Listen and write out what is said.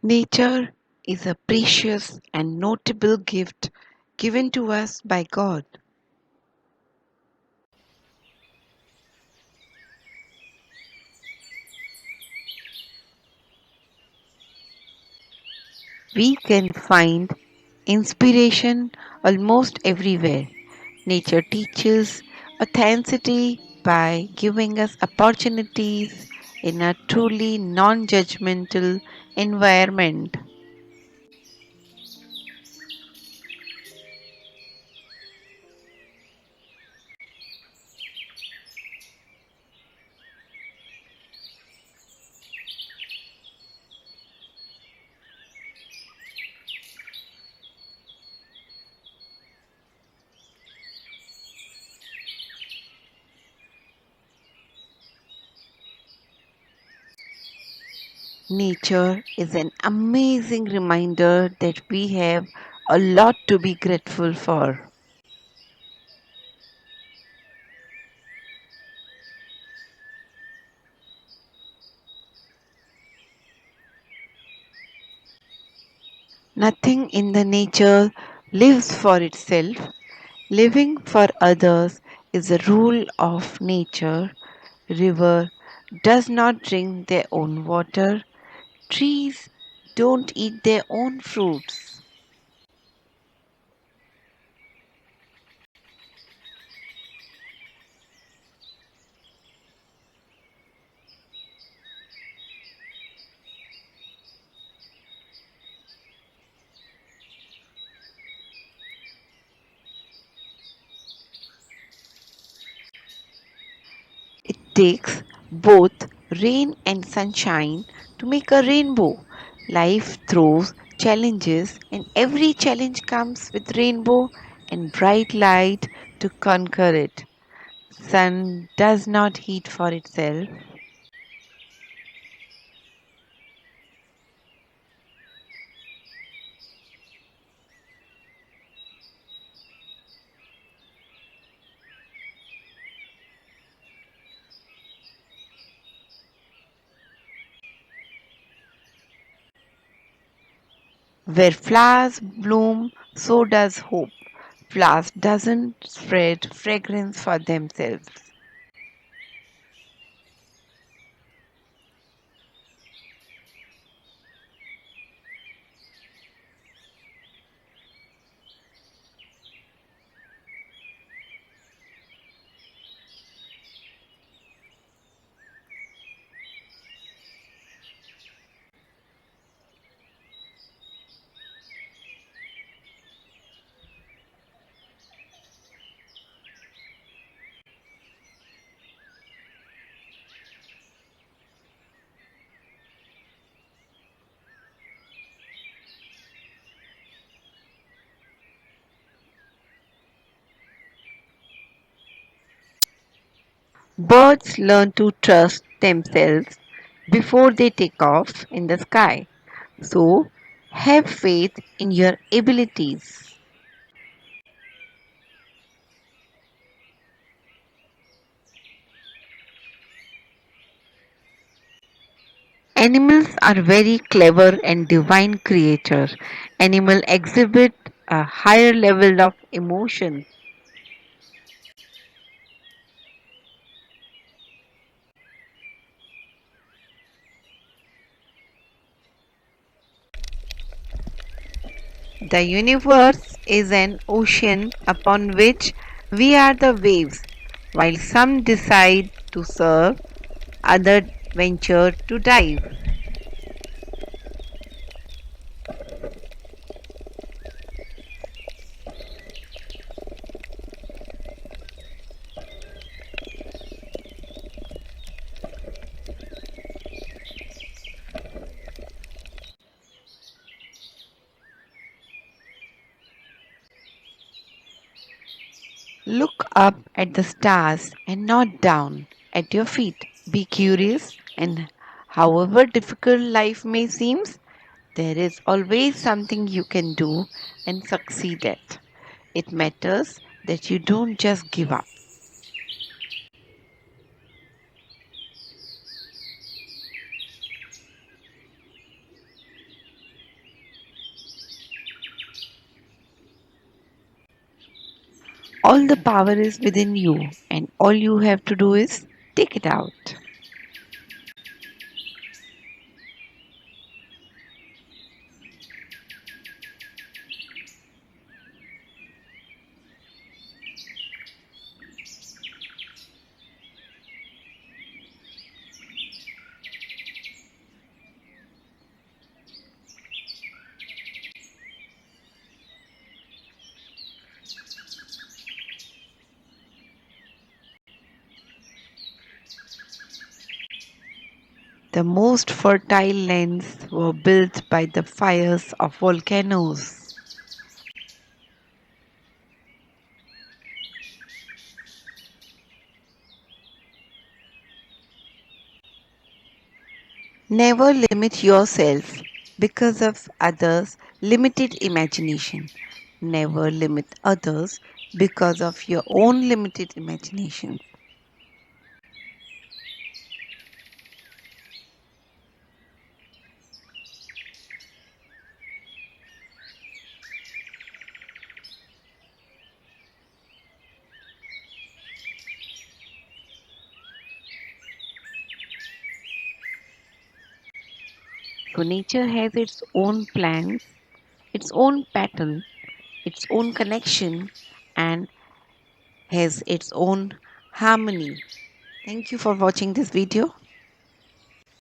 Nature is a precious and notable gift given to us by God. We can find inspiration almost everywhere. Nature teaches authenticity by giving us opportunities in a truly non judgmental environment. Nature is an amazing reminder that we have a lot to be grateful for. Nothing in the nature lives for itself. Living for others is a rule of nature. River does not drink their own water. Trees don't eat their own fruits. It takes both rain and sunshine to make a rainbow. Life throws challenges, and every challenge comes with rainbow and bright light to conquer it. Sun does not heat for itself. Where flowers bloom, so does hope. Flowers doesn't spread fragrance for themselves. Birds learn to trust themselves before they take off in the sky. So, have faith in your abilities. Animals are very clever and divine creatures. Animals exhibit a higher level of emotion. The universe is an ocean upon which we are the waves. While some decide to surf, others venture to dive. Look up at the stars and not down at your feet. Be curious, and however difficult life may seem, there is always something you can do and succeed at. It matters that you don't just give up. All the power is within you, and all you have to do is take it out. The most fertile lands were built by the fires of volcanoes. Never limit yourself because of others' limited imagination. Never limit others because of your own limited imagination. So, nature has its own plans, its own pattern, its own connection, and has its own harmony. Thank you for watching this video.